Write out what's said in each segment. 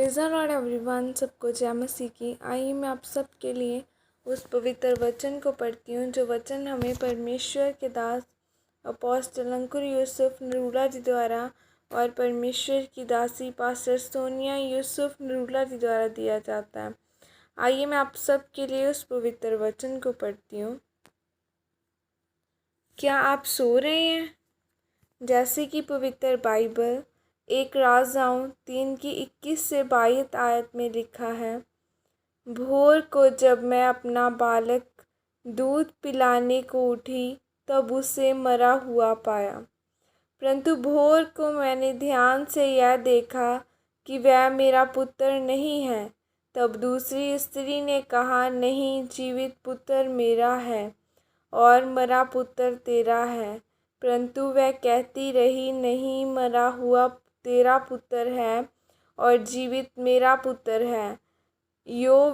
Praise the Lord everyone. सबको जय मसीह की। आइए मैं आप सब के लिए उस पवित्र वचन को पढ़ती हूँ जो वचन हमें परमेश्वर के दास अपोस्टल अंकुर यूसुफ नरूला जी द्वारा और परमेश्वर की दासी पास्टर सोनिया यूसुफ नरूला जी द्वारा दिया जाता है। आइए मैं आप सब के लिए उस पवित्र वचन को पढ़ती हूँ। क्या आप सो रहे हैं? जैसे कि पवित्र बाइबल एक राजाओं 3:21 से 22 आयत में लिखा है, भोर को जब मैं अपना बालक दूध पिलाने को उठी तब उसे मरा हुआ पाया, परंतु भोर को मैंने ध्यान से यह देखा कि वह मेरा पुत्र नहीं है। तब दूसरी स्त्री ने कहा, नहीं, जीवित पुत्र मेरा है और मरा पुत्र तेरा है। परंतु वह कहती रही, नहीं, मरा हुआ तेरा पुत्र है और जीवित मेरा पुत्र है।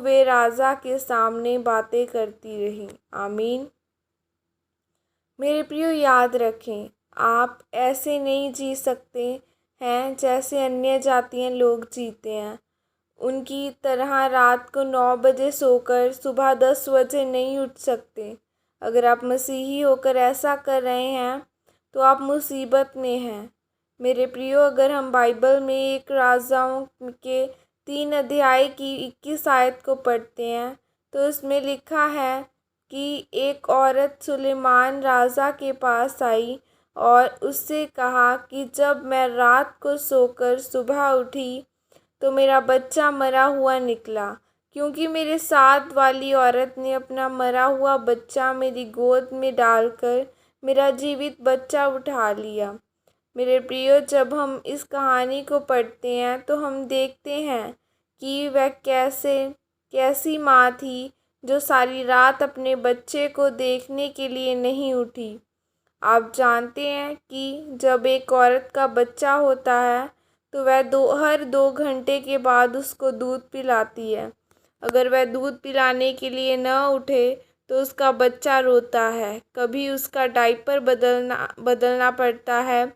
वे राजा के सामने बातें करती रही। आमीन। मेरे प्रियो, याद रखें, आप ऐसे नहीं जी सकते हैं जैसे अन्य जातियां लोग जीते हैं। उनकी तरह रात को 9 बजे सोकर सुबह 10 बजे नहीं उठ सकते। अगर आप मसीही होकर ऐसा कर रहे हैं तो आप मुसीबत में हैं। मेरे प्रियो, अगर हम बाइबल में एक राजाओं के 3 अध्याय की 21 आयत को पढ़ते हैं तो इसमें लिखा है कि एक औरत सुलेमान राजा के पास आई और उससे कहा कि जब मैं रात को सोकर सुबह उठी तो मेरा बच्चा मरा हुआ निकला, क्योंकि मेरे साथ वाली औरत ने अपना मरा हुआ बच्चा मेरी गोद में डालकर मेरा जीवित बच्चा उठा लिया। मेरे प्रियो, जब हम इस कहानी को पढ़ते हैं तो हम देखते हैं कि वह कैसी माँ थी जो सारी रात अपने बच्चे को देखने के लिए नहीं उठी। आप जानते हैं कि जब एक औरत का बच्चा होता है तो वह हर 2 घंटे के बाद उसको दूध पिलाती है। अगर वह दूध पिलाने के लिए न उठे तो उसका बच्चा रोता है। कभी उसका डायपर बदलना पड़ता है,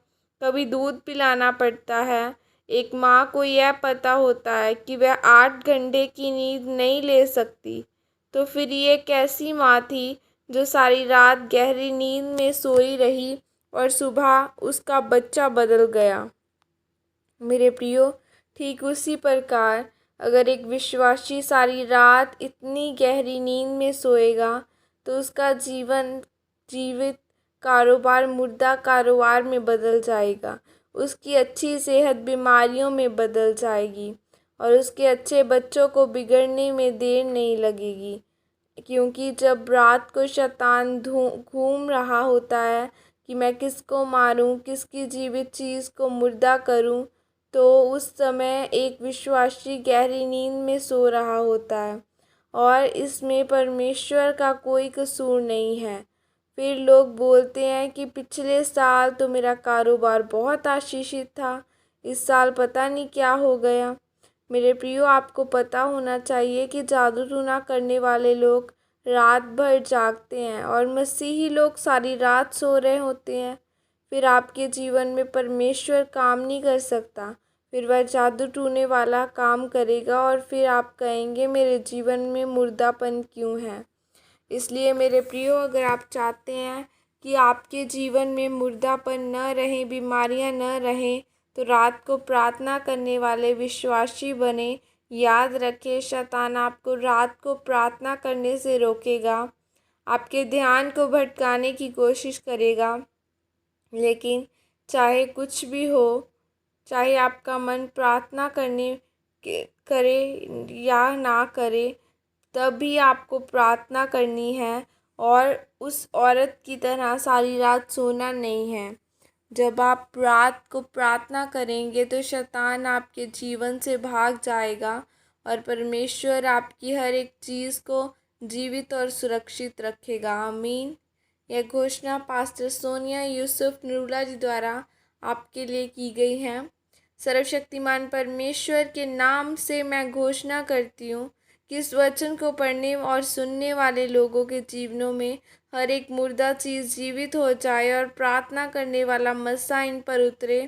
कभी दूध पिलाना पड़ता है। एक माँ को यह पता होता है कि वह 8 घंटे की नींद नहीं ले सकती, तो फिर ये कैसी माँ थी जो सारी रात गहरी नींद में सोई रही और सुबह उसका बच्चा बदल गया। मेरे प्रियो, ठीक उसी प्रकार अगर एक विश्वासी सारी रात इतनी गहरी नींद में सोएगा तो उसका जीवित कारोबार मुर्दा कारोबार में बदल जाएगा। उसकी अच्छी सेहत बीमारियों में बदल जाएगी और उसके अच्छे बच्चों को बिगड़ने में देर नहीं लगेगी, क्योंकि जब रात को शैतान घूम रहा होता है कि मैं किसको मारूं, किसकी जीवित चीज़ को मुर्दा करूं, तो उस समय एक विश्वासी गहरी नींद में सो रहा होता है और इसमें परमेश्वर का कोई कसूर नहीं है। फिर लोग बोलते हैं कि पिछले साल तो मेरा कारोबार बहुत आशीषित था, इस साल पता नहीं क्या हो गया। मेरे प्रियो, आपको पता होना चाहिए कि जादू टूना करने वाले लोग रात भर जागते हैं और मसीही लोग सारी रात सो रहे होते हैं। फिर आपके जीवन में परमेश्वर काम नहीं कर सकता, फिर वह जादू टूने वाला काम करेगा और फिर आप कहेंगे मेरे जीवन में मुर्दापन क्यों है। इसलिए मेरे प्रियो, अगर आप चाहते हैं कि आपके जीवन में मुर्दापन न रहे, बीमारियां न रहें, तो रात को प्रार्थना करने वाले विश्वासी बने। याद रखें, शैतान आपको रात को प्रार्थना करने से रोकेगा, आपके ध्यान को भटकाने की कोशिश करेगा। लेकिन चाहे कुछ भी हो, चाहे आपका मन प्रार्थना करे या ना करे, तभी आपको प्रार्थना करनी है और उस औरत की तरह सारी रात सोना नहीं है। जब आप रात को प्रार्थना करेंगे तो शैतान आपके जीवन से भाग जाएगा और परमेश्वर आपकी हर एक चीज़ को जीवित और सुरक्षित रखेगा। आमीन। यह घोषणा पास्टर सोनिया यूसुफ नरूला जी द्वारा आपके लिए की गई है। सर्वशक्तिमान परमेश्वर के नाम से मैं घोषणा करती हूँ कि इस वचन को पढ़ने और सुनने वाले लोगों के जीवनों में हर एक मुर्दा चीज़ जीवित हो जाए और प्रार्थना करने वाला मसा इन पर उतरे,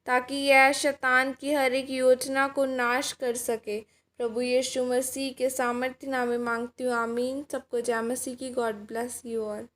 ताकि यह शैतान की हर एक योजना को नाश कर सके। प्रभु यीशु मसीह के सामर्थ्य नाम में मांगती हूँ, आमीन। सबको जय मसीह की। God bless you all.